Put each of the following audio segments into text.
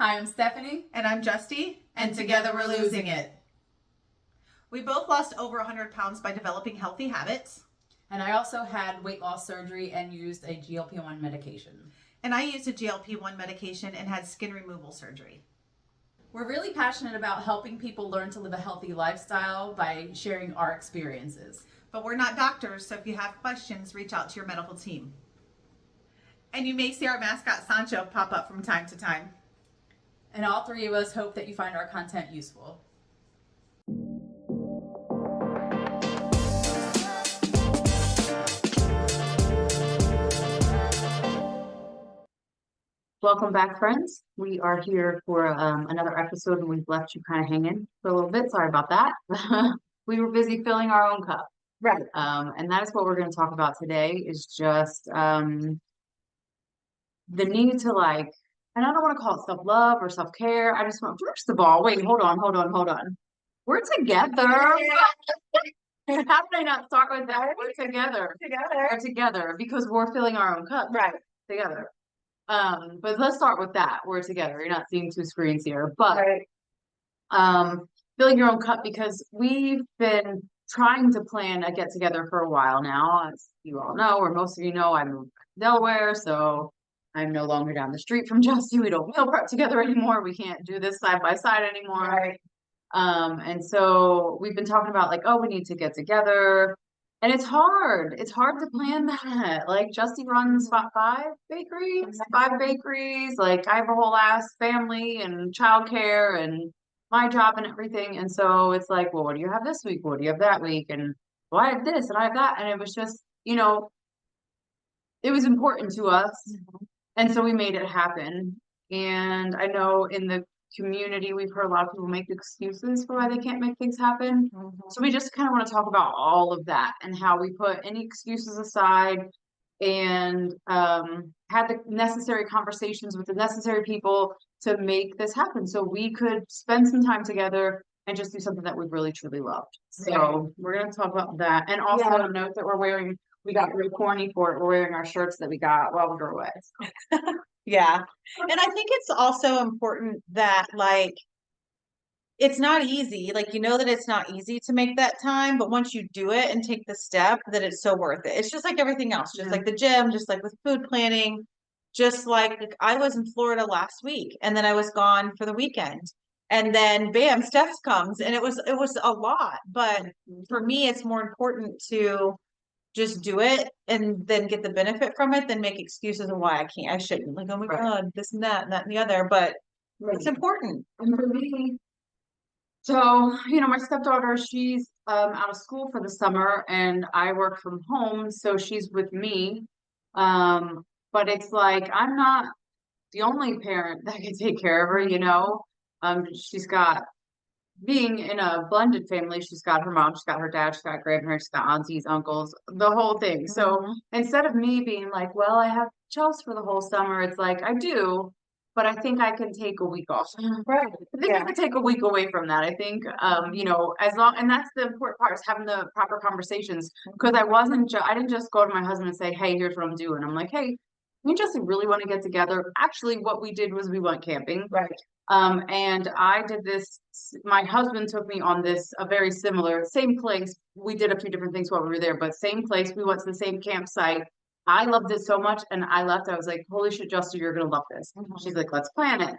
Hi, I'm Stephanie. And I'm Justy. And together we're losing it. We both lost over 100 pounds by developing healthy habits. And I also had weight loss surgery and used a GLP-1 medication. And I used a GLP-1 medication and had skin removal surgery. We're really passionate about helping people learn to live a healthy lifestyle by sharing our experiences. But we're not doctors, so if you have questions, reach out to your medical team. And you may see our mascot Sancho pop up from time to time. And all three of us hope that you find our content useful. Welcome back, friends. We are here for another episode, and we've left you kind of hanging for a little bit. Sorry about that. We were busy filling our own cup. Right. And that is what we're going to talk about today is just the need to and I don't want to call it self-love or self-care. I just want, first of all, wait, hold on. We're together. How did I not start with that? We're together. We're together because we're filling our own cup. Right. Together. But let's start with that. We're together. You're not seeing two screens here, but filling your own cup because we've been trying to plan a get together for a while now. As you all know, or most of you know, I moved to Delaware, so I'm no longer down the street from Justy. We don't meal prep together anymore. We can't do this side by side anymore. Right. And so we've been talking about we need to get together. And it's hard. It's hard to plan that. Like Justy runs five bakeries. Like I have a whole ass family and childcare and my job and everything. And so it's like, well, what do you have this week? What do you have that week? And well, I have this and I have that. And it was just, it was important to us. And so we made it happen. And I know in the community, we've heard a lot of people make excuses for why they can't make things happen. So we just kind of want to talk about all of that and how we put any excuses aside and had the necessary conversations with the necessary people to make this happen. So we could spend some time together and just do something that we really truly loved. So we're going to talk about that. And also note that we got real corny for it. We're wearing our shirts that we got while we were away. Yeah. And I think it's also important that it's not easy. That it's not easy to make that time, but once you do it and take the step, that it's so worth it. It's just like everything else, just like the gym, just like with food planning, just like I was in Florida last week and then I was gone for the weekend. And then bam, Steph comes and it was a lot. But for me, it's more important to just do it and then get the benefit from it than make excuses of why I shouldn't. Like, oh my God, this and that and the other. But it's important. And for me, so, my stepdaughter, she's out of school for the summer and I work from home, so she's with me. But it's like I'm not the only parent that can take care of her. She's got being in a blended family, she's got her mom, she's got her dad, she's got grandparents, she's got aunties, uncles, the whole thing. So instead of me being like, well, I have Chelsea for the whole summer, it's like I do, but I think I can take a week off. Right. I think I can take a week away from that. I think, as long, and that's the important part is having the proper conversations because I didn't just go to my husband and say, hey, here's what I'm doing. I'm like, hey, we just really want to get together. Actually, what we did was we went camping. Right. And I did this, my husband took me on a very similar, same place. We did a few different things while we were there, but same place. We went to the same campsite. I loved it so much. And I left. I was like, holy shit, Justin, you're going to love this. She's like, let's plan it.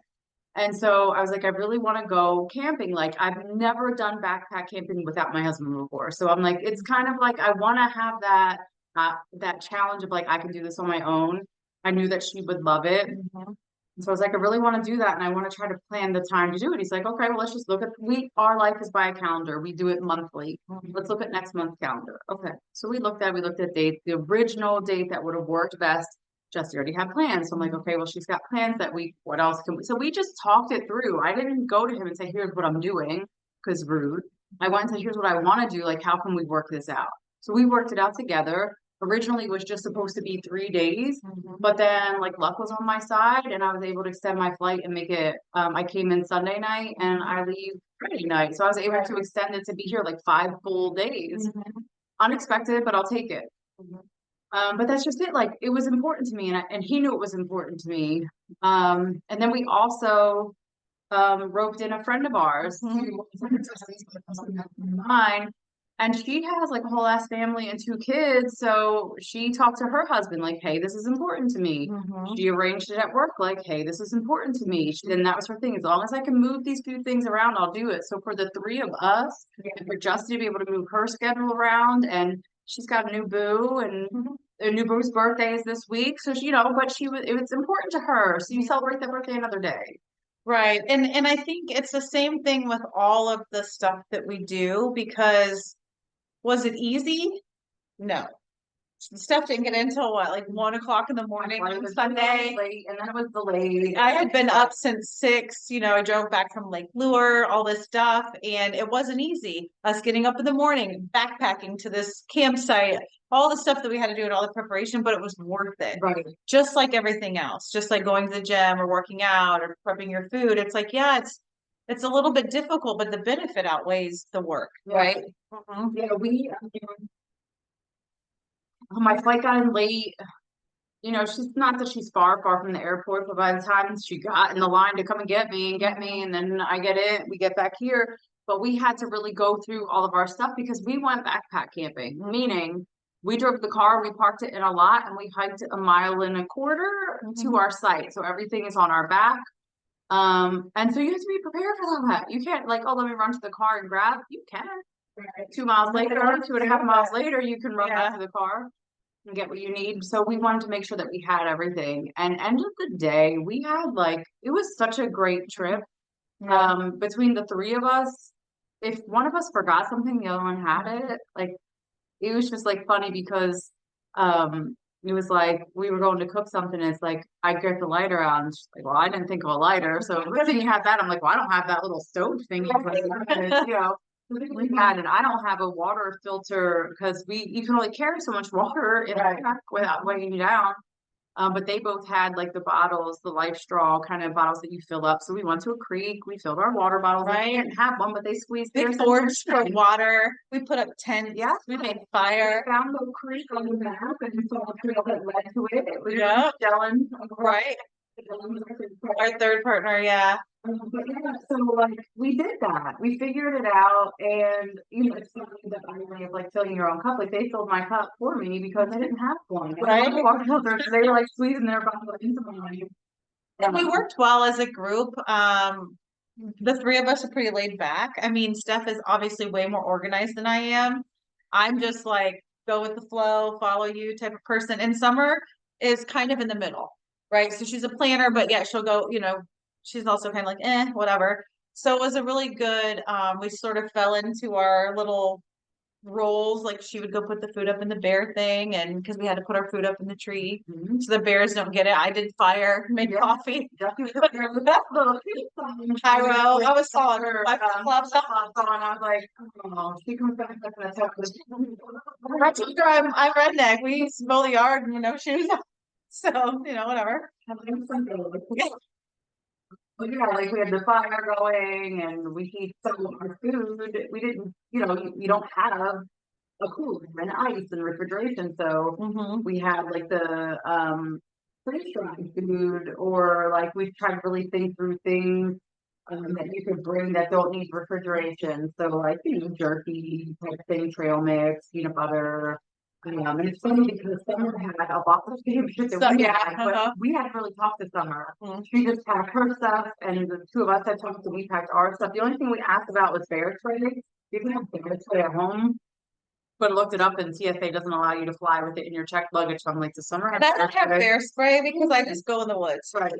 And so I was like, I really want to go camping. Like I've never done backpack camping without my husband before. So I'm like, it's kind of like, I want to have that challenge of I can do this on my own. I knew that she would love it. So I was like, I really want to do that. And I want to try to plan the time to do it. He's like, okay, well, let's just look at our life is by a calendar. We do it monthly. Let's look at next month's calendar. Okay. So we looked at dates. The original date that would have worked best, Justy already had plans. So I'm like, okay, well, she's got plans that week. What else can we? So we just talked it through. I didn't go to him and say, here's what I'm doing, because rude. I went and said, here's what I want to do. Like, how can we work this out? So we worked it out together. Originally, it was just supposed to be 3 days, but then luck was on my side and I was able to extend my flight and make it, I came in Sunday night and I leave Friday night. So I was able to extend it to be here 5 full days. Unexpected, but I'll take it. But that's just it. Like, it was important to me, and he knew it was important to me. And then we also roped in a friend of ours, mine, and she has like a whole ass family and 2 kids. So she talked to her husband, like, hey, this is important to me. Mhm. She arranged it at work, like, hey, this is important to me. And that was her thing. As long as I can move these few things around, I'll do it. So for the 3 of us, and for Justy to be able to move her schedule around, and she's got a new boo, and a new boo's birthday is this week. So she, but it was important to her. So you celebrate that birthday another day. Right. And I think it's the same thing with all of the stuff that we do, because was it easy? No. The stuff didn't get until what, like 1 o'clock in the morning It on was Sunday. late, and then it was delayed. I had been up since 6, I drove back from Lake Lure, all this stuff, and it wasn't easy. Us getting up in the morning, backpacking to this campsite, all the stuff that we had to do and all the preparation, but it was worth it. Right. Just like everything else, just like going to the gym or working out or prepping your food. It's like, yeah, it's a little bit difficult, but the benefit outweighs the work, Yeah. right? Yeah, my flight got in late. She's not that she's far from the airport, but by the time she got in the line to come and get me, and then I get it, we get back here. But we had to really go through all of our stuff because we went backpack camping, meaning we drove the car, we parked it in a lot, and we hiked 1.25 miles to our site. So everything is on our back. And so you have to be prepared for that. You can't like, oh, let me run to the car and grab. You can. 2 miles later, 2.5 miles later, you can run back to the car and get what you need. So we wanted to make sure that we had everything. And end of the day, we had it was such a great trip. Between the 3 of us, if one of us forgot something, the other one had it. Like, it was just like funny because it was like we were going to cook something, and it's like I get the lighter out, and she's like, well, I didn't think of a lighter. So good thing you have that. I'm like, well, I don't have that little stove thing. We had it. I don't have a water filter because you can only carry so much water in a pack without weighing you down. But they both had like the bottles, the Life Straw kind of bottles that you fill up. So we went to a creek, we filled our water bottles. Right. We didn't have one, but they squeezed They theirs. forged for water. We put up tents. Yeah. We made fire. We found a creek on the map, and we saw a trail that led to it. We Yeah. Dylan, Right. Our third partner, yeah. But yeah, so we did that. We figured it out, and it's something that I really of filling your own cup. Like, they filled my cup for me because I didn't have one. Right. So they were squeezing their bottle into mine. And we worked well as a group. The 3 of us are pretty laid back. I mean, Steph is obviously way more organized than I am. I'm just like go with the flow, follow you type of person. And Summer is kind of in the middle, right? So she's a planner, but yeah, she'll go, she's also kind of like, whatever. So it was a really good, we sort of fell into our little roles. Like, she would go put the food up in the bear thing, and because we had to put our food up in the tree so the bears don't get it. I did fire, made coffee. Pyro. I was on her. I was like, oh, she comes back and that's I'm redneck. We mow the yard and shoes. So, whatever. But yeah, we had the fire going, and we heat some of our food. We didn't, you don't have a cooler and ice and refrigeration, so we had the freeze dried food, or we tried to really think through things that you could bring that don't need refrigeration. So jerky type thing, trail mix, peanut butter. And it's funny because Summer had a lot of shit that we had, but we hadn't really talked to Summer. She just packed her stuff, and the 2 of us had talked, so we packed our stuff. The only thing we asked about was bear spray. You can have bear spray at home, but looked it up, and TSA doesn't allow you to fly with it in your checked luggage. So I'm like, does Summer have I don't have bear spray because I just go in the woods. Right.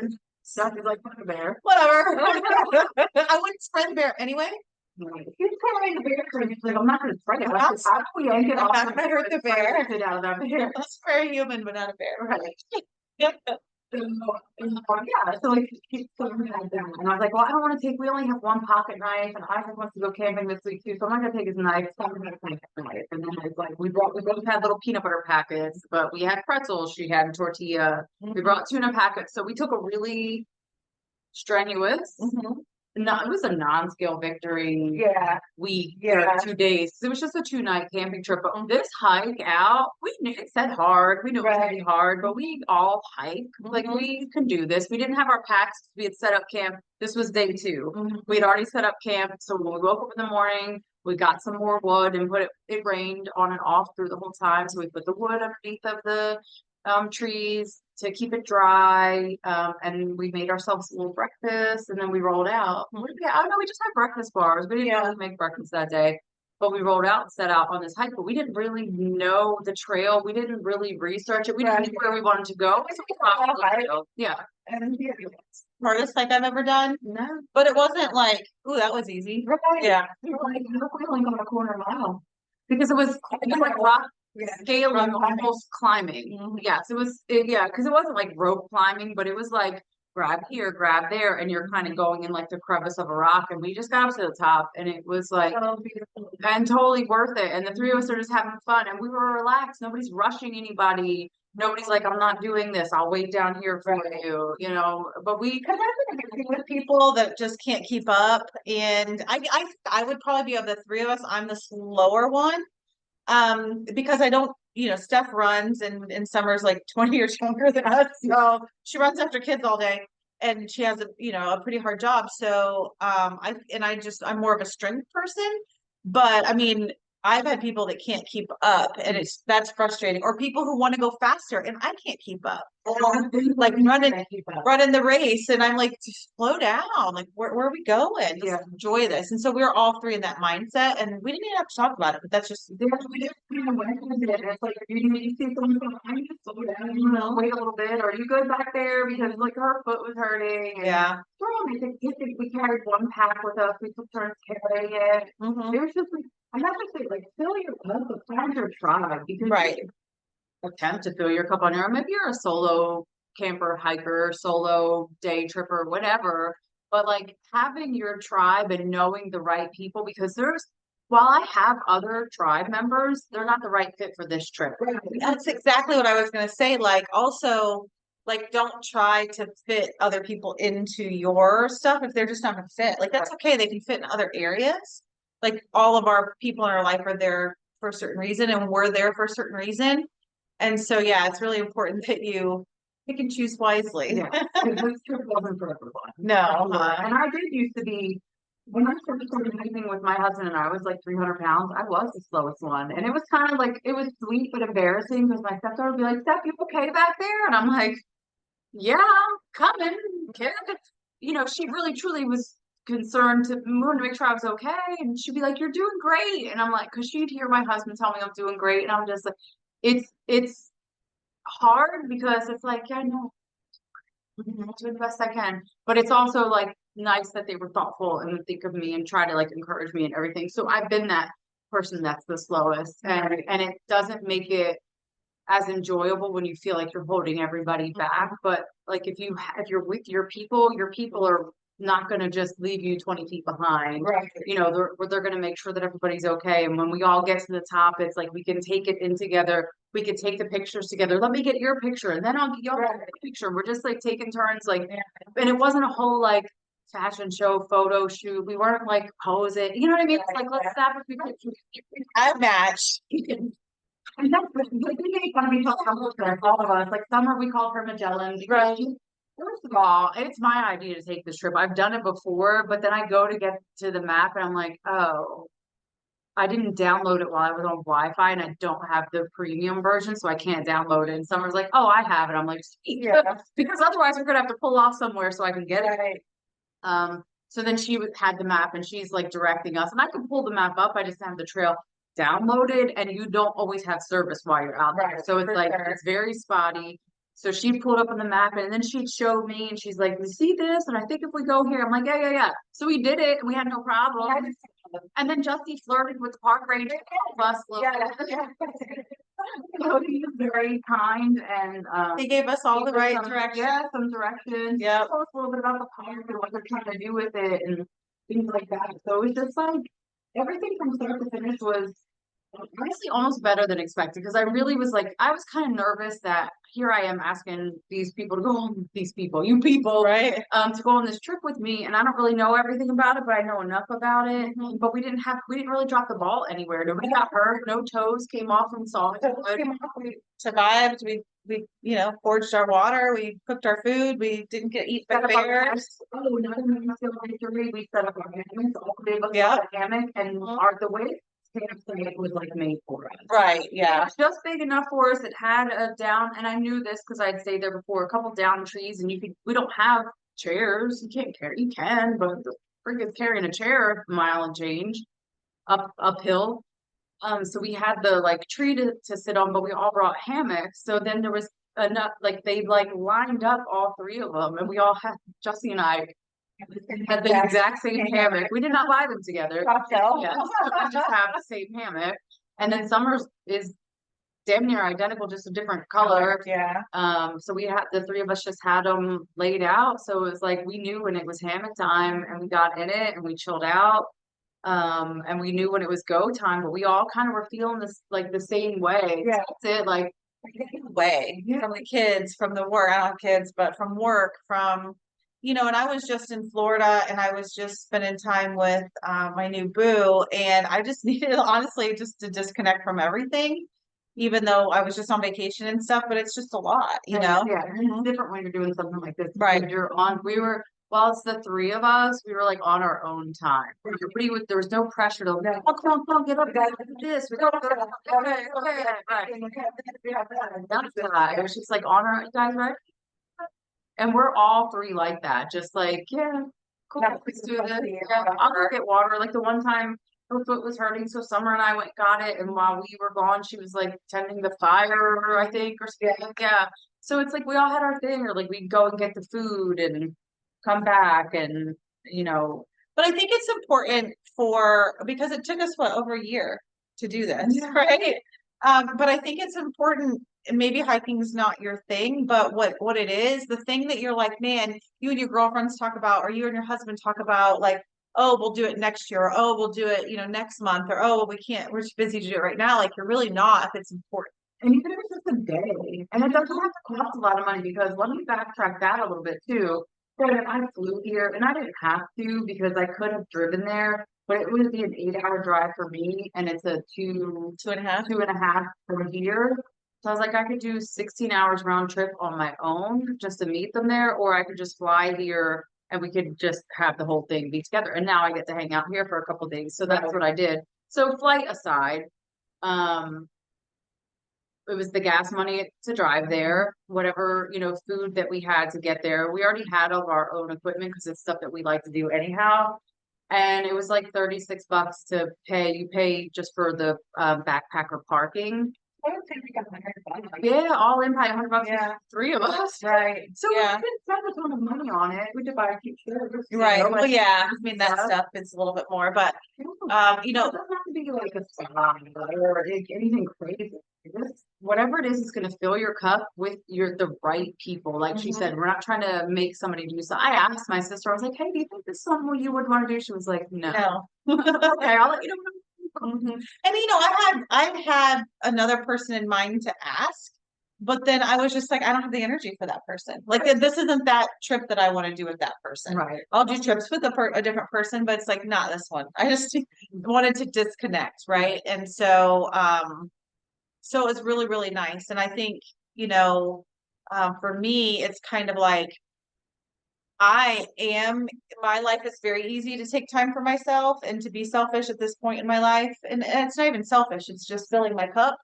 Stuff is like a bear. Whatever. I wouldn't spray the bear anyway. Right. He's carrying the bear spray. He's like, I'm not going to spray it. How do we yank it off? I'm not going to hurt the bear. Out of that bear. I'll spray a human, but not a bear. Right. So we had that, and I was like, well, I don't want to take. We only have one pocket knife, and Isaac wants to go camping this week too, so I'm not gonna take his knife. So I'm gonna take his knife. And then it's we both had little peanut butter packets, but we had pretzels. She had tortilla. We brought tuna packets. So we took a really strenuous No, it was a non-scale victory Yeah. week Yeah. or 2 days. It was just a 2-night camping trip. But this hike out, we knew it said hard. We knew it was gonna be hard, but we all hike. Like we can do this. We didn't have our packs. We had set up camp. This was day 2. We had already set up camp. So when we woke up in the morning, we got some more wood and put it. It rained on and off through the whole time. So we put the wood underneath of the trees to keep it dry. And we made ourselves a little breakfast and then we rolled out. Yeah, I don't know, we just had breakfast bars. We didn't really make breakfast that day, but we rolled out and set out on this hike, but we didn't really know the trail. We didn't really research it. We didn't know where we wanted to go. So we followed the trail. Yeah. And Hardest hike I've ever done, no, but it wasn't like, ooh, that was easy. Yeah. we were like, how we only got a quarter mile? Because it was like rock scaling, almost climbing. Yes, it was, yeah, because it wasn't like rope climbing, but it was like grab here, grab there, and you're kind of going in like the crevice of a rock. And we just got up to the top, and it was like, and totally worth it. And the 3 of us are just having fun, and we were relaxed. Nobody's rushing anybody. Nobody's like, I'm not doing this. I'll wait down here for you, you know. But we With people that just can't keep up, and I would probably be of the 3 of us, I'm the slower one. Because I don't, Steph runs and Summer's like 20 years younger than us. So she runs after kids all day and she has a pretty hard job. So, I'm more of a strength person, but I mean, I've had people that can't keep up and that's frustrating, or people who want to go faster and I can't keep up. Like running the race and I'm like, just slow down. Like where are we going? Just enjoy this. And so we were all 3 in that mindset and we didn't even have to talk about it, but that's just it's like you see someone behind you, slow down, wait a little bit. Are you good back there? Because like her foot was hurting. And we carried one pack with us. We took turns carrying it. It was just like, I have to say, like, fill your cup, but find your tribe. Because attempt to fill your cup on your own. Maybe you're a solo camper, hiker, solo day tripper, whatever. But like having your tribe and knowing the right people, because while I have other tribe members, they're not the right fit for this trip. That's exactly what I was going to say. Like, also, like, don't try to fit other people into your stuff if they're just not going to fit. Like, that's okay. They can fit in other areas. Like, all of our people in our life are there for a certain reason, and we're there for a certain reason. And so, yeah, it's really important that you pick and choose wisely. Yeah, this trip wasn't for everyone. No. And I did used to be, when I first started hiking with my husband and I was like 300 pounds, I was the slowest one. And it was kind of like, it was sweet but embarrassing because my stepdaughter would be like, Steph, you okay back there? And I'm like, yeah, I'm coming, kid. She really truly was concerned to make sure I was okay. And she'd be like, you're doing great. And I'm like, because she'd hear my husband tell me I'm doing great. And I'm just like, it's hard because it's like, yeah, I know. I'll do the best I can. But it's also like nice that they were thoughtful and would think of me and try to like encourage me and everything. So I've been that person that's the slowest. And it doesn't make it as enjoyable when you feel like you're holding everybody back. But like if you're with your people are not going to just leave you 20 feet behind. Right. They're going to make sure that everybody's okay. And when we all get to the top, it's like we can take it in together. We could take the pictures together. Let me get your picture, and then I'll get your picture. We're just like taking turns, like, and it wasn't a whole like fashion show photo shoot. We weren't like posing. You know what I mean? It's like let's snap a few pictures. I match. And that's the thing is gonna be all of us. Like Summer, we called her Magellan. Right. First of all, it's my idea to take this trip. I've done it before, but then I go to get to the map and I'm like, oh, I didn't download it while I was on Wi-Fi and I don't have the premium version, so I can't download it. And Summer's like, oh, I have it. I'm like, sweet. Because otherwise we're gonna have to pull off somewhere so I can get it. So then she had the map and she's like directing us, and I can pull the map up. I just have the trail downloaded, and you don't always have service while you're out there. So it's like it's very spotty. So she pulled up on the map and then she'd show me and she's like, you see this? And I think if we go here, I'm like, yeah. So we did it and we had no problem. And then Justy flirted with the park ranger bus. So he was very kind and He gave us all the right directions. Yeah, some directions. Yeah. Told us a little bit about the park and what they're trying to do with it and things like that. So it was just like everything from start to finish was Honestly, almost better than expected because I really was like, I was kind of nervous that here I am asking these people to go on, these people, you people, Right. to go on this trip with me, and I don't really know everything about it, but I know enough about it. But we didn't really drop the ball anywhere. Nobody got hurt. No toes came off from salt. We survived. We forged our water. We cooked our food. We didn't get eat by Set up our bears. Oh, another feel victory. We set up our hammocks all day, but Yeah. a hammock, and the way it was like made for us. Right. Yeah. It's just big enough for us. It had a down, and I knew this because I'd stayed there before, a couple down trees, and we don't have chairs. You can't carry, you can, but the frig is carrying a chair a mile and change uphill. So we had the like tree to sit on, but we all brought hammocks. So then there was enough, like they like lined up all three of them, and we all had, Justy and I had the exact same hammock. We did not buy them together. Yes, we just have the same hammock. And then Summer's is damn near identical, just a different color. Yeah. So we had the three of us just had them laid out. So it was like we knew when it was hammock time, and we got in it and we chilled out. And we knew when it was go time, but we all kind of were feeling this like the same way. Yeah. That's it. Like Way from the kids, from the work. I don't have kids, but from work, from and I was just in Florida and I was just spending time with my new boo, and I just needed honestly just to disconnect from everything, even though I was just on vacation and stuff, but it's just a lot, yeah, it's different when you're doing something like this. Right. You're on. Well, it's the three of us. We were like on our own time. There was no pressure to, oh, come on, get up, we gotta do this. We gotta go. Okay, right. That's that. It was just like on our, you guys, right? And we're all three like that. Just like, yeah, cool, let's do this. Yeah, I'll go get water. Like the one time her foot was hurting, so Summer and I went got it, and while we were gone, she was like tending the fire, I think, or something. Yeah. So it's like we all had our thing, or like we'd go and get the food and come back, and But I think it's important because it took us over a year to do this, right? But I think it's important. Maybe hiking's not your thing, but what it is, the thing that you're like, man, you and your girlfriends talk about, or you and your husband talk about, like, oh, we'll do it next year, or oh, we'll do it, next month, or oh, well, we can't, we're too busy to do it right now. Like, you're really not if it's important. And even if it's just a day, and it doesn't have to cost a lot of money, because let me backtrack that a little bit too. So if I flew here, and I didn't have to because I could have driven there, but it would be an 8-hour drive for me, and it's a two and a half from here. So I was like, I could do 16 hours round trip on my own just to meet them there, or I could just fly here and we could just have the whole thing be together. And now I get to hang out here for a couple of days. So that's what I did. So flight aside, it was the gas money to drive there, whatever, food that we had to get there. We already had all of our own equipment because it's stuff that we like to do anyhow. And it was like $36 to pay. You pay just for the backpacker parking. I would think we got $100. Yeah, all in probably $100 Yeah. for three of us. Right. So we didn't spend a ton of money on it. We did buy a few shirts. Right. Well, yeah. I mean, that stuff is a little bit more, but it doesn't have to be like a spa or anything crazy. Just whatever it is going to fill your cup with the right people. Like she said, we're not trying to make somebody do something. I asked my sister, I was like, hey, do you think this is something you would want to do? She was like, no. Okay, I'll let you know. And I've had another person in mind to ask, but then I was just like, I don't have the energy for that person. Like, this isn't that trip that I want to do with that person. Right. I'll do trips with a different person, but it's like not this one. I just wanted to disconnect, right? And so so it's really, really nice. And I think, for me, it's kind of like my life is very easy to take time for myself and to be selfish at this point in my life. And it's not even selfish, it's just filling my cup.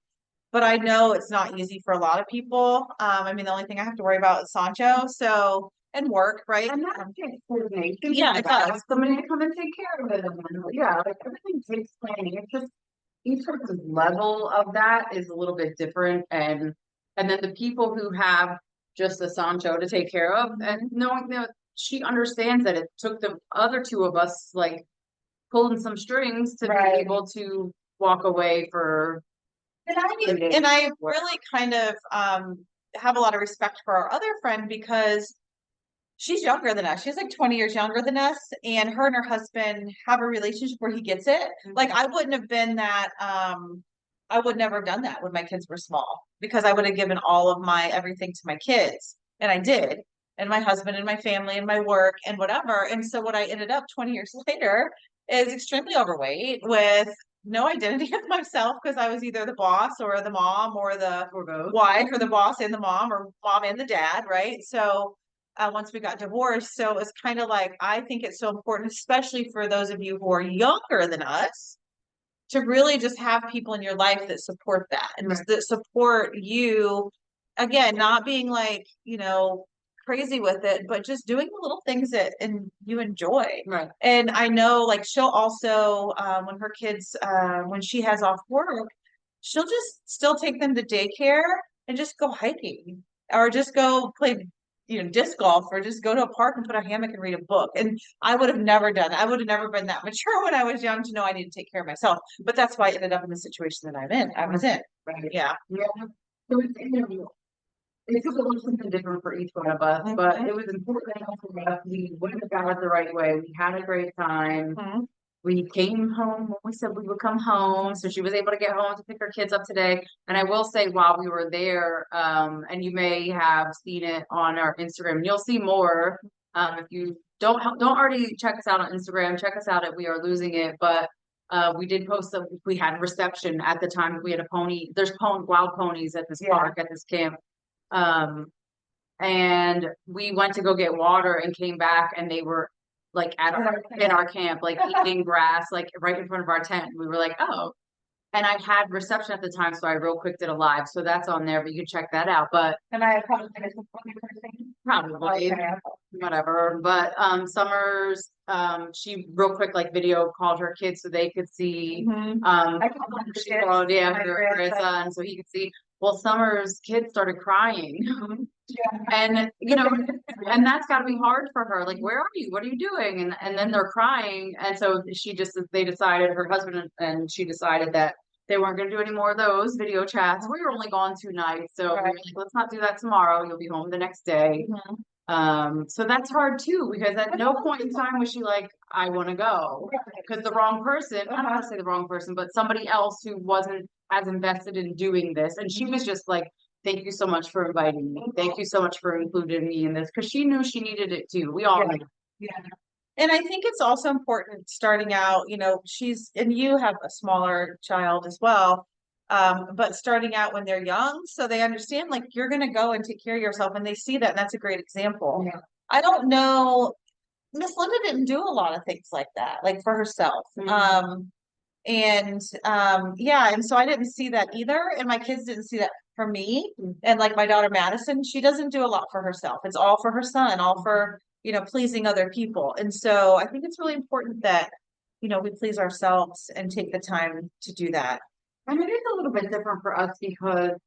But I know it's not easy for a lot of people. I mean, the only thing I have to worry about is Sancho. So, and work, right? And that takes coordination. Yeah, it does. Somebody to come and take care of it. Yeah, like everything takes planning. It's just each person's level of that is a little bit different. And then the people who have just the Sancho to take care of, and knowing that she understands that it took the other two of us like pulling some strings to be able to walk away for. And I really kind of have a lot of respect for our other friend because she's younger than us. She's like 20 years younger than us, and her husband have a relationship where he gets it. Like, I wouldn't have been that I would never have done that when my kids were small because I would have given all of my everything to my kids. And I did. And my husband and my family and my work and whatever. And so what I ended up 20 years later is extremely overweight with no identity of myself because I was either the boss or the mom or the wife or the boss and the mom or mom and the dad, right? So once we got divorced, so it was kind of like I think it's so important, especially for those of you who are younger than us, to really just have people in your life that support that and that support you. Again, not being like, crazy with it, but just doing the little things that and you enjoy. Right. And I know like she'll also when her kids when she has off work, she'll just still take them to daycare and just go hiking or just go play disc golf or just go to a park and put a hammock and read a book. And I would have never done that. I would have never been that mature when I was young to know I need to take care of myself. But that's why I ended up in the situation that I was in. Right. Yeah. Yeah. So it took a little something different for each one of us, but it was important for us. We went about it the right way. We had a great time. Mhm. We came home when we said we would come home. So she was able to get home to pick her kids up today. And I will say while we were there, and you may have seen it on our Instagram, and you'll see more. If you don't already check us out on Instagram, check us out at We Are Losing It. But we did post that we had a reception at the time. We had a pony. There's wild ponies at this park, at this camp. And we went to go get water and came back and they were like in our camp, like eating grass, like right in front of our tent. We were like, oh, and I had reception at the time, so I real quick did a live. So that's on there, but you can check that out. But And I apologize for person. probably Okay. whatever. But Summers, she real quick like video called her kids so they could see. I called her She kids, called my her grandson. son so he could see. Well, Summer's kids started crying. Yeah. And and that's got to be hard for her. Like, where are you? What are you doing? And then they're crying. And so they decided, her husband and she decided that they weren't going to do any more of those video chats. We were only gone 2 nights, so we were like, let's not do that tomorrow. You'll be home the next day. So that's hard too, because at no point in time was she like, I want to go, because the wrong person, I don't want to say the wrong person, but somebody else who wasn't as invested in doing this. And she was just like, thank you so much for inviting me. Thank you so much for including me in this, because she knew she needed it too. We all knew. Yeah. And I think it's also important starting out, and you have a smaller child as well. But starting out when they're young, so they understand like you're gonna go and take care of yourself and they see that, and that's a great example. Yeah. I don't know, Miss Linda didn't do a lot of things like that, like for herself. And yeah, and so I didn't see that either. And my kids didn't see that from me. And like my daughter Madison, she doesn't do a lot for herself. It's all for her son, all for, pleasing other people. And so I think it's really important that, we please ourselves and take the time to do that. And it is a little bit different for us because,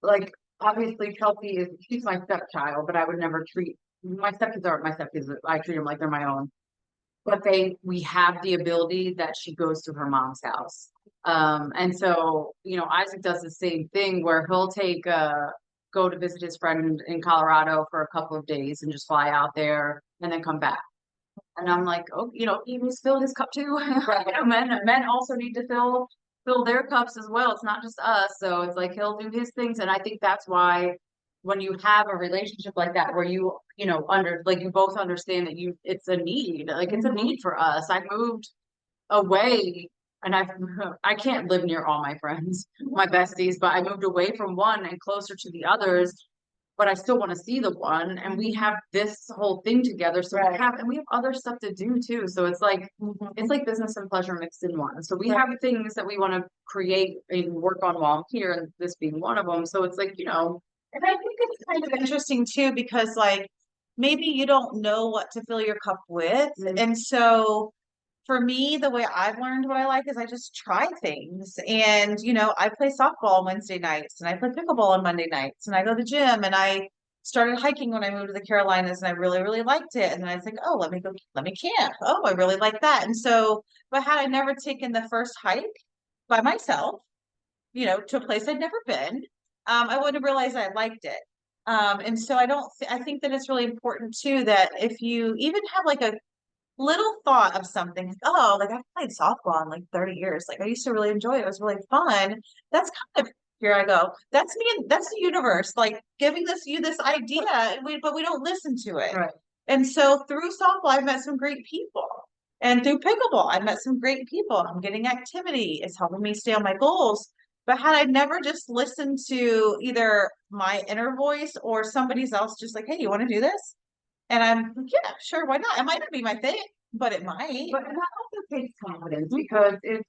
like, obviously Chelsea she's my stepchild, but I would never treat my stepkids aren't my stepkids. I treat them like they're my own. But we have the ability that she goes to her mom's house. And so, Isaac does the same thing where he'll go to visit his friend in Colorado for a couple of days and just fly out there and then come back. And I'm like, oh, he needs to fill his cup too. Men also need to fill their cups as well. It's not just us. So it's like he'll do his things. And I think that's why when you have a relationship like that where you both understand that it's a need, like it's a need for us. I moved away and I can't live near all my friends, my besties, but I moved away from one and closer to the others, but I still want to see the one, and we have this whole thing together. So we have other stuff to do too. So it's like business and pleasure mixed in one. So we have things that we want to create and work on while I'm here, and this being one of them. So it's like, And I think it's kind of interesting too, because like maybe you don't know what to fill your cup with. And so for me, the way I've learned what I like is I just try things. And, I play softball on Wednesday nights and I play pickleball on Monday nights and I go to the gym, and I started hiking when I moved to the Carolinas and I really, really liked it. And then I was like, oh, let me camp. Oh, I really like that. And so, but had I never taken the first hike by myself, to a place I'd never been, I wouldn't have realized I liked it. And so I think that it's really important too, that if you even have like little thought of something, like, oh, like I've played softball in like 30 years. Like I used to really enjoy it. It was really fun. That's kind of, here I go. That's me. That's the universe, like giving you this idea, and but we don't listen to it. Right. And so through softball, I've met some great people. And through pickleball, I've met some great people. I'm getting activity. It's helping me stay on my goals. But had I never just listened to either my inner voice or somebody's else, just like, hey, you want to do this? And I'm like, yeah, sure, why not? It might not be my thing, but it might. But that also takes confidence, because if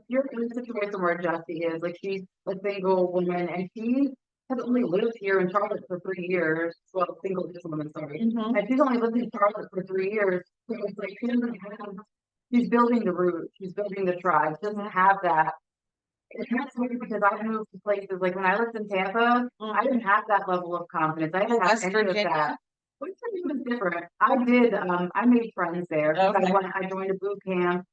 you're in a situation where Justy is, like, she's a single woman and she has only lived here in Charlotte for 3 years. Well, single just woman, sorry. Mhm. And she's only lived in Charlotte for 3 years. So it's like she doesn't have, she's building the root, she's building the tribe, she doesn't have that. It's not weird because I've moved to places like when I lived in Tampa, I didn't have that level of confidence. I didn't have West any of Virginia? that. West Virginia was different. I did, I made friends there. 'Cause Okay. I joined a boot camp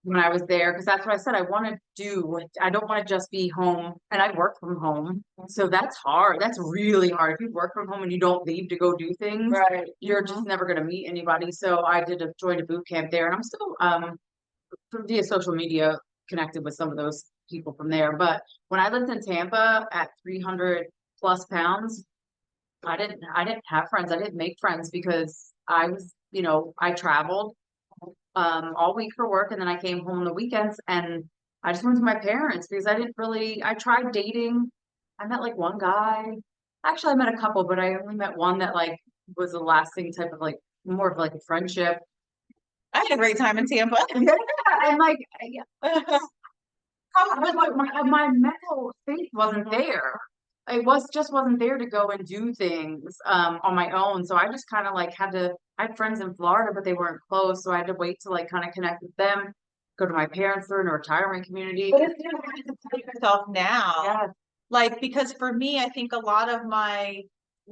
when I was there, because that's what I said. I want to do, I don't want to just be home, and I work from home. So that's hard. That's really hard. If you work from home and you don't leave to go do things, Right. you're just never going to meet anybody. So I joined a boot camp there, and I'm still, via social media connected with some of those people from there. But when I lived in Tampa at 300 plus pounds, I didn't have friends. I didn't make friends because I was, I traveled all week for work, and then I came home on the weekends, and I just went to my parents because I tried dating. I met like one guy. Actually, I met a couple, but I only met one that like was a lasting type of like more of like a friendship. I had a great time in Tampa. Yeah, and like I was like my mental space wasn't there. It wasn't there to go and do things on my own. So I just kind of like I had friends in Florida, but they weren't close. So I had to wait to like kind of connect with them, go to my parents. They're in a retirement community. But if you have to tell yourself now, Yeah. like, because for me, I think a lot of my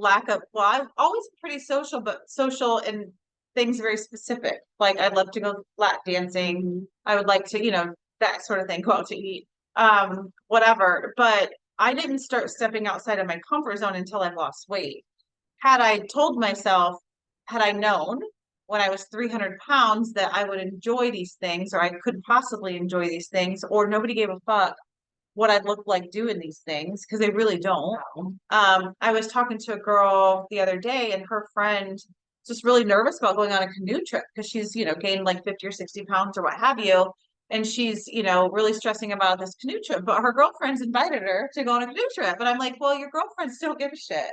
I've always been pretty social, but social in things very specific. Like I'd love to go lap dancing. I would like to, that sort of thing, go out to eat, whatever. But I didn't start stepping outside of my comfort zone until I lost weight. Had I told myself, had I known when I was 300 pounds that I would enjoy these things, or I could possibly enjoy these things, or nobody gave a fuck what I'd look like doing these things, because they really don't. I was talking to a girl the other day, and her friend just really nervous about going on a canoe trip because she's, gained like 50 or 60 pounds or what have you. And she's, really stressing about this canoe trip, but her girlfriends invited her to go on a canoe trip. And I'm like, well, your girlfriends don't give a shit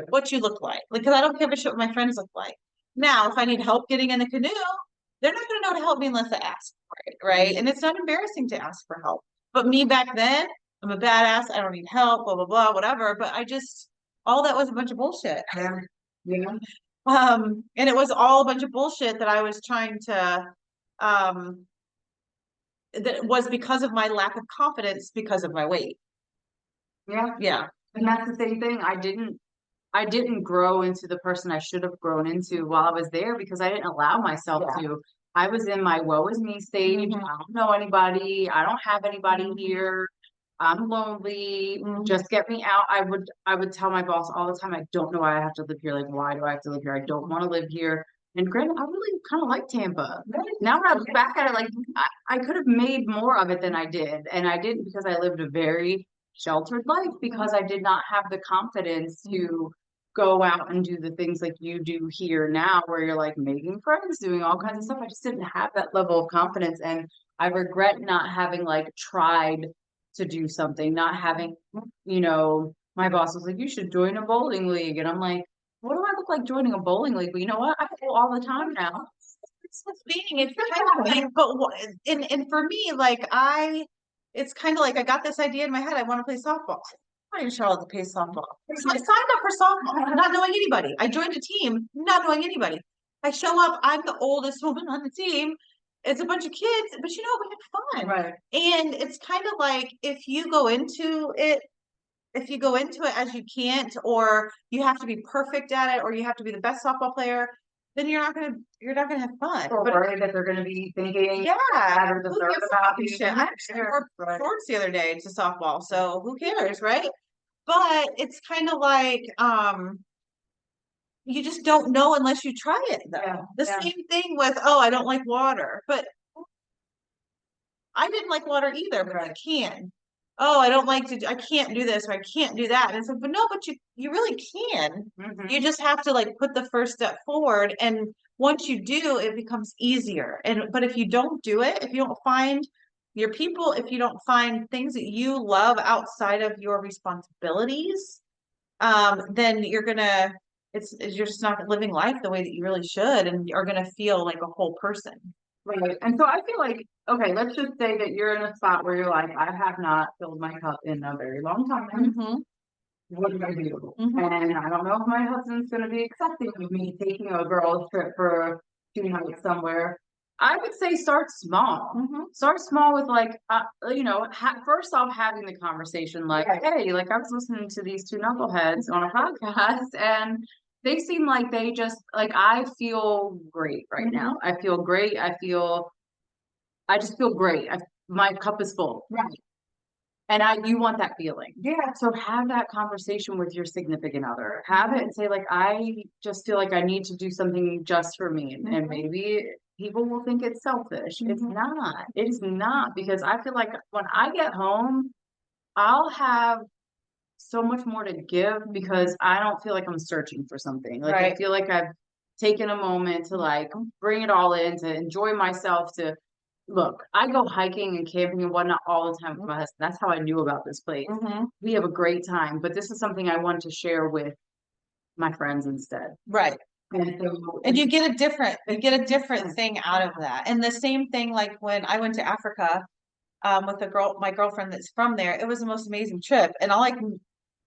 what you look like. Like, because I don't give a shit what my friends look like. Now, if I need help getting in the canoe, they're not going to know to help me unless I ask for it, right? And it's not embarrassing to ask for help. But me back then, I'm a badass. I don't need help, blah, blah, blah, whatever. But all that was a bunch of bullshit. Yeah. Yeah. And it was all a bunch of bullshit that I was trying to, that was because of my lack of confidence because of my weight. Yeah. Yeah. And that's the same thing. I didn't grow into the person I should have grown into while I was there because I didn't allow myself to. I was in my woe is me stage. I don't know anybody. I don't have anybody here. I'm lonely. Just get me out. I would tell my boss all the time, I don't know why I have to live here. Like, why do I have to live here? I don't want to live here. And granted, I really kind of like Tampa. Now when I look back at it, like I could have made more of it than I did. And I didn't because I lived a very sheltered life because I did not have the confidence to go out and do the things like you do here now, where you're like making friends, doing all kinds of stuff. I just didn't have that level of confidence. And I regret not having like tried to do something, not having, my boss was like, you should join a bowling league. And I'm like, what do I look like joining a bowling league? But you know what? I go all the time now. It's kind of like, but and for me, like it's kind of like I got this idea in my head. I want to play softball. I'm not even sure how to play softball. So I signed up for softball, not knowing anybody. I joined a team, not knowing anybody. I show up. I'm the oldest woman on the team. It's a bunch of kids, but we had fun. Right. And it's kind of like if you go into it as you can't, or you have to be perfect at it, or you have to be the best softball player, then you're not gonna have fun. Or worried that they're gonna be thinking, yeah, or who deserve gives a about fucking you. shit? I actually wore shorts the other day to softball, so who cares, right? But it's kind of like you just don't know unless you try it though. Yeah, The yeah. same thing with, oh, I don't like water, but I didn't like water either, but I can. Oh, I can't do this or I can't do that. And it's like, but no, but you really can. Mhm. You just have to like put the first step forward. And once you do, it becomes easier. But if you don't do it, if you don't find your people, if you don't find things that you love outside of your responsibilities, then you're just not living life the way that you really should, and you're gonna feel like a whole person. Right. And so I feel like, okay, let's just say that you're in a spot where you're like, I have not filled my cup in a very long time. Mm-hmm. What do I do? Mhm. And I don't know if my husband's gonna be accepting of me taking a girls trip for 2 nights somewhere. I would say start small. Mhm. Start small with like, first off, having the conversation like, Right. hey, like I was listening to these two knuckleheads on a podcast and they seem like they just like I feel great right now. I feel great. I just feel great. My cup is full. Right. And you want that feeling. Yeah. So have that conversation with your significant other. Have it and say, like, I just feel like I need to do something just for me. And maybe people will think it's selfish. It's not. It is not because I feel like when I get home, I'll have so much more to give because I don't feel like I'm searching for something. Like I Right. feel like I've taken a moment to like bring it all in, to enjoy myself, to look, I go hiking and camping and whatnot all the time with my husband. That's how I knew about this place. Mhm. We have a great time, but this is something I want to share with my friends instead. Right. And so And you get a different thing out of that. And the same thing, like when I went to Africa, with my girlfriend that's from there, it was the most amazing trip. And all I can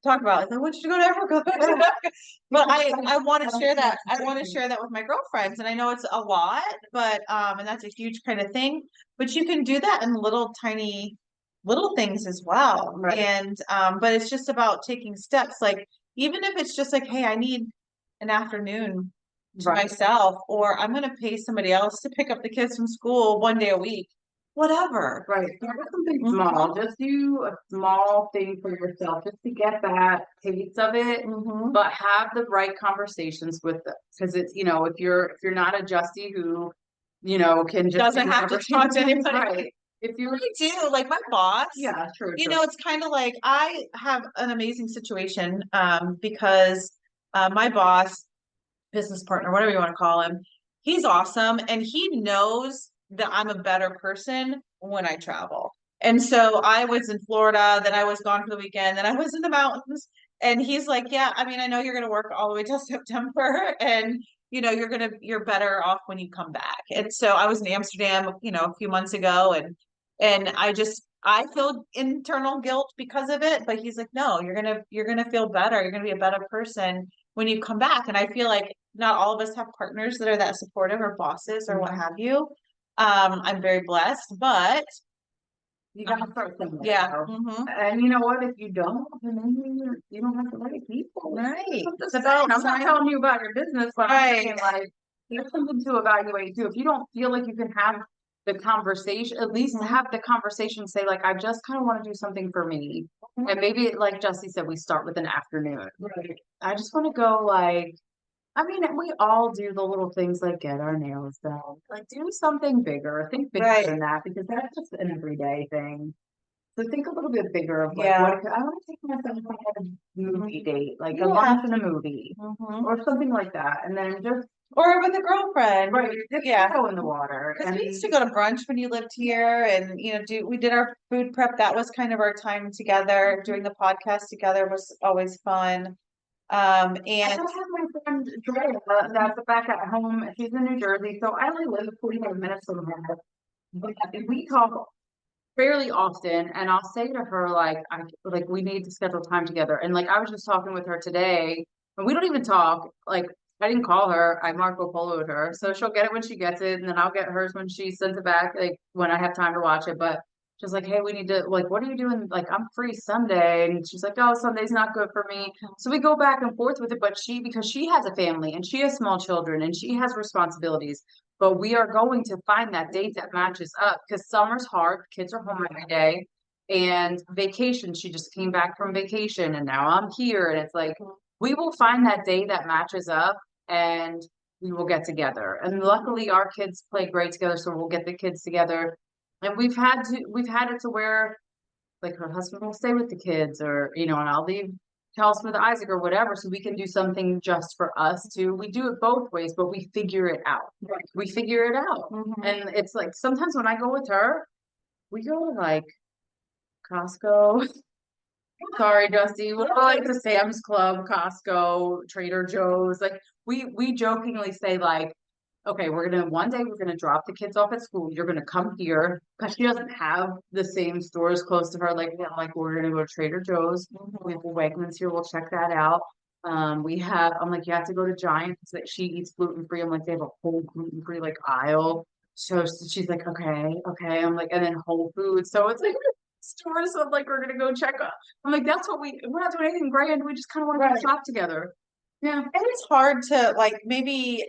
talk about is I want you to go to Africa. But I want to share that. I want to share that with my girlfriends. And I know it's a lot, but and that's a huge kind of thing. But you can do that in little things as well. Right. And but it's just about taking steps. Like even if it's just like, hey, I need an afternoon to Right. myself, or I'm gonna pay somebody else to pick up the kids from school one day a week. Whatever. Right. Start with something small. Just do a small thing for yourself just to get that taste of it. Mhm. But have the right conversations with them. Because it's, if you're not a Justy who, can just Doesn't do have to whatever she talk to wants, anybody. right. If you I do, like my boss. yeah, true, You true. know, it's kind of like I have an amazing situation because my boss, business partner, whatever you want to call him, he's awesome and he knows that I'm a better person when I travel. And so I was in Florida, then I was gone for the weekend, then I was in the mountains. And he's like, yeah, I mean, I know you're going to work all the way till September and you're better off when you come back. And so I was in Amsterdam, a few months ago and I feel internal guilt because of it, but he's like, no, you're gonna feel better. You're gonna be a better person when you come back. And I feel like not all of us have partners that are that supportive or bosses or what have you. I'm very blessed, but You gotta start somewhere. yeah. And you know what? If you don't, then maybe you don't have the right people. Right. It's about, I'm not telling you about your business, but I'm Right. saying like there's something to evaluate too. If you don't feel like you can have the conversation, at least Mhm. have the conversation, say like, I just kind of want to do something for me. And maybe like Justy said, we start with an afternoon. Right. I just want to go like, I mean, we all do the little things like get our nails done, like do something bigger, think bigger Right. than that, because that's just an everyday thing. So think a little bit bigger of like, Yeah. I want to take myself on a movie date, like a Yeah. lunch and a movie, Mhm. or something like that, and then just Or with a girlfriend. just Yeah. go in the water. Because And we used to go to brunch when you lived here and we did our food prep. That was kind of our time together. Doing the podcast together was always fun. I And have my friend Drea that's back at home. She's in New Jersey, so I only live 45 minutes from her. But we talk fairly often, and I'll say to her like we need to schedule time together. And like I was just talking with her today, and we don't even talk. Like I didn't call her. I Marco Poloed her, so she'll get it when she gets it, and then I'll get hers when she sends it back. Like when I have time to watch it, but. She's like, hey, we need to like, what are you doing? Like, I'm free Sunday, and she's like, oh, Sunday's not good for me. So we go back and forth with it. But because she has a family and she has small children and she has responsibilities, but we are going to find that date that matches up because summer's hard. Kids are home every day. And vacation, she just came back from vacation and now I'm here. And it's like, we will find that day that matches up. and we will get together. And luckily our kids play great together, so we'll get the kids together. And we've had it to where like her husband will stay with the kids, or and I'll leave house with Isaac or whatever, so we can do something just for us too. We do it both ways, but we figure it out. Right. We figure it out. And it's like sometimes when I go with her, we go to like Costco. Sorry, Justy. We go like to Sam's Club, Costco, Trader Joe's. Like we jokingly say like, okay, one day we're gonna drop the kids off at school. You're gonna come here because she doesn't have the same stores close to her. Like we're gonna go to Trader Joe's. We have a Wegmans here. We'll check that out. I'm like, you have to go to Giants that she eats gluten free. I'm like, they have a whole gluten free like aisle. So she's like, okay. I'm like, and then Whole Foods. So it's like stores. So I'm like, we're gonna go check out. I'm like, we're not doing anything grand. We just kind of want to shop together. Yeah. And it's hard to like maybe,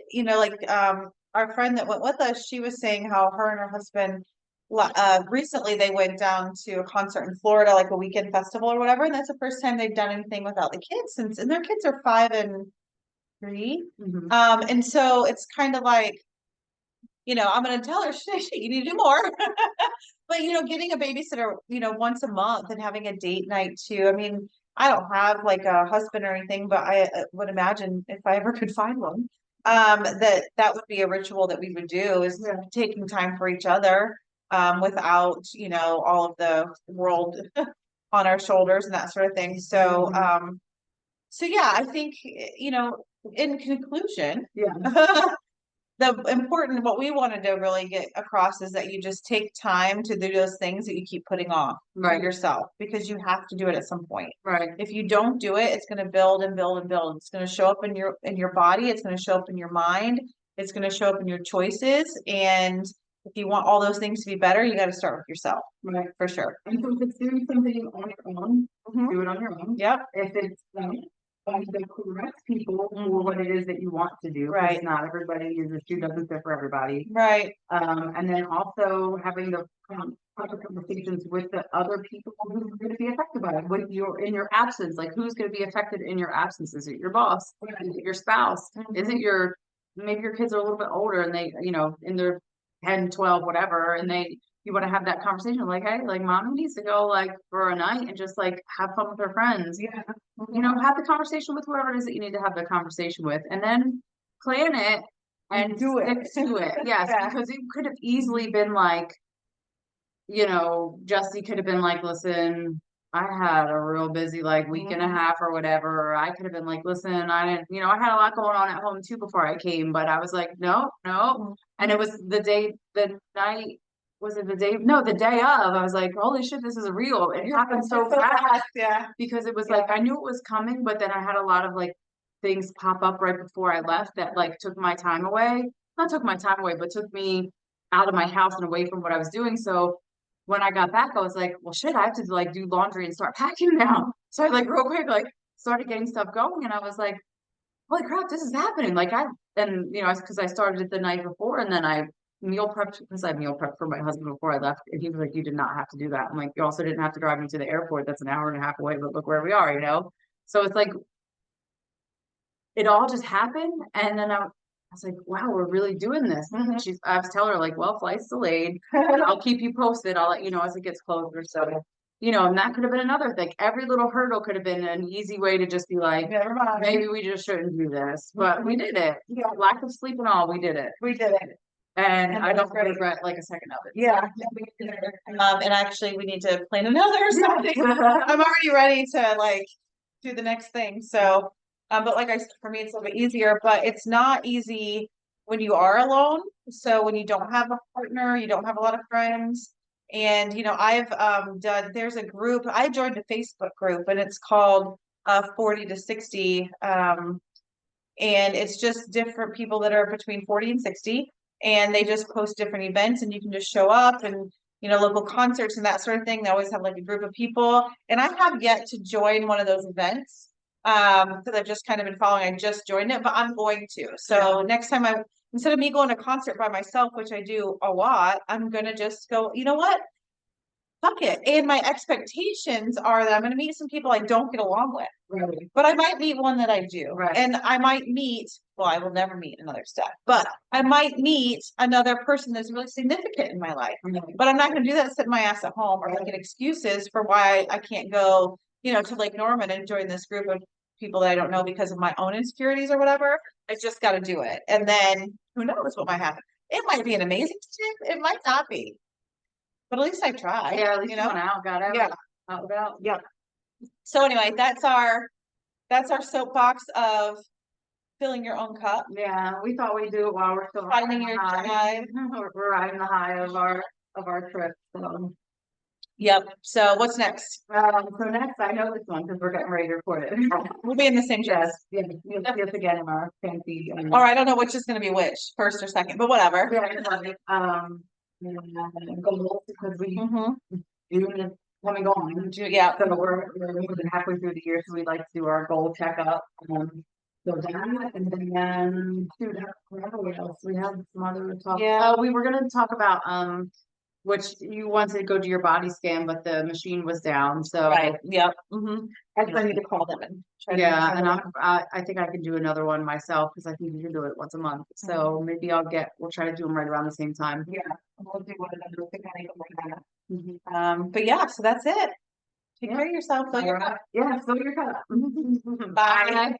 our friend that went with us, she was saying how her and her husband recently they went down to a concert in Florida, like a weekend festival or whatever, and that's the first time they've done anything without the kids and their kids are 5 and 3. And so it's kind of like, I'm gonna tell her you need to do more. But getting a babysitter, once a month and having a date night too. I mean, I don't have like a husband or anything, but I would imagine if I ever could find one, that would be a ritual that we would do is taking time for each other, without, all of the world on our shoulders and that sort of thing. So, so yeah, I think, in conclusion, what we wanted to really get across is that you just take time to do those things that you keep putting off for yourself, because you have to do it at some point. Right. If you don't do it, it's going to build and build and build. It's going to show up in your body. It's going to show up in your mind. It's going to show up in your choices. And if you want all those things to be better, you got to start with yourself. Right. For sure. And so if it's doing something on your own, do it on your own. Yep. If it's by the correct people for what it is that you want to do. Right. Not everybody is the shoe doesn't fit for everybody. Right. And then also having the proper conversations with the other people who are going to be affected by it. In your absence, like who's going to be affected in your absence? Is it your boss? Is it your spouse? Is it maybe your kids are a little bit older and they, in their 10, 12, whatever, and you want to have that conversation like, hey, like mommy needs to go like for a night and just like have fun with her friends. Yeah. Have the conversation with whoever it is that you need to have the conversation with, and then plan it and do it. Stick to it. Yes, because it could have easily been like, Justy could have been like, listen, I had a real busy like week and a half or whatever. Or I could have been like, listen, I didn't, I had a lot going on at home too before I came, but I was like, no. And it was the day of, I was like, holy shit, this is real. It happened so fast. Yeah. Because it was like, I knew it was coming, but then I had a lot of like things pop up right before I left that like took my time away. Not took my time away, but took me out of my house and away from what I was doing. So when I got back, I was like, well, shit, I have to like do laundry and start packing now. So I like real quick, like started getting stuff going. And I was like, holy crap, this is happening. Like because I started it the night before, and then I meal prepped for my husband before I left. And he was like, you did not have to do that. I'm like, you also didn't have to drive me to the airport. That's an hour and a half away, but look where we are, So it's like, it all just happened. And then I was like, wow, we're really doing this. I was telling her like, well, flight's delayed. I'll keep you posted. I'll let you know as it gets closer. So, and that could have been another thing. Every little hurdle could have been an easy way to just be like, never mind. Maybe we just shouldn't do this, but we did it. Yeah. Lack of sleep and all, we did it. And I don't regret like a second of it. Yeah. And actually we need to plan another or something. I'm already ready to like do the next thing. So, but like I said, for me, it's a little bit easier, but it's not easy when you are alone. So when you don't have a partner, you don't have a lot of friends. And, I've there's a group, I joined a Facebook group, and it's called 40 to 60. And it's just different people that are between 40 and 60. And they just post different events, and you can just show up and, local concerts and that sort of thing. They always have like a group of people. And I have yet to join one of those events. Because I've just kind of been following. I just joined it, but I'm going to. So next time instead of me going to a concert by myself, which I do a lot, I'm gonna just go, you know what? fuck it. And my expectations are that I'm going to meet some people I don't get along with, Right. but I might meet one that I do. Right. And I might meet, well, I will never meet another step, but I might meet another person that's really significant in my life. But I'm not going to do that, sit my ass at home or making excuses for why I can't go, to Lake Norman and join this group of people that I don't know because of my own insecurities or whatever. I just got to do it. And then who knows what might happen. It might be an amazing trip. It might not be. But at least I tried. Yeah, at least you went out, got out. Yeah. Out about. Yeah. So anyway, that's our soapbox of filling your own cup. Yeah, we thought we'd do it while we're still Finding riding the your high. tribe. We're riding the high of our trip. So, Yep. So what's next? so next, I know this one because we're getting ready to record it. We'll be in the same dress. Yes, you'll see us again in our fancy. Or I don't know which is going to be which, first or second, but whatever. Goals because Mhm. June is coming on. Yeah. So we're moving halfway through the year, so we'd like to do our goal checkup. So that, and then shoot, what else? We have some other talk. Yeah. Oh, we were gonna talk about which you wanted to go do your body scan, but the machine was down. So Right. Yep. Mm-hmm. I Yeah. need to call them and try to. yeah, and I think I can do another one myself because I think you can do it once a month. So maybe we'll try to do them right around the same time. Yeah. We'll do one of them. I think I need to look at it. Mhm. But yeah, so that's it. Take Yeah. care of yourself. Fill your cup. Yeah, fill your cup. Bye.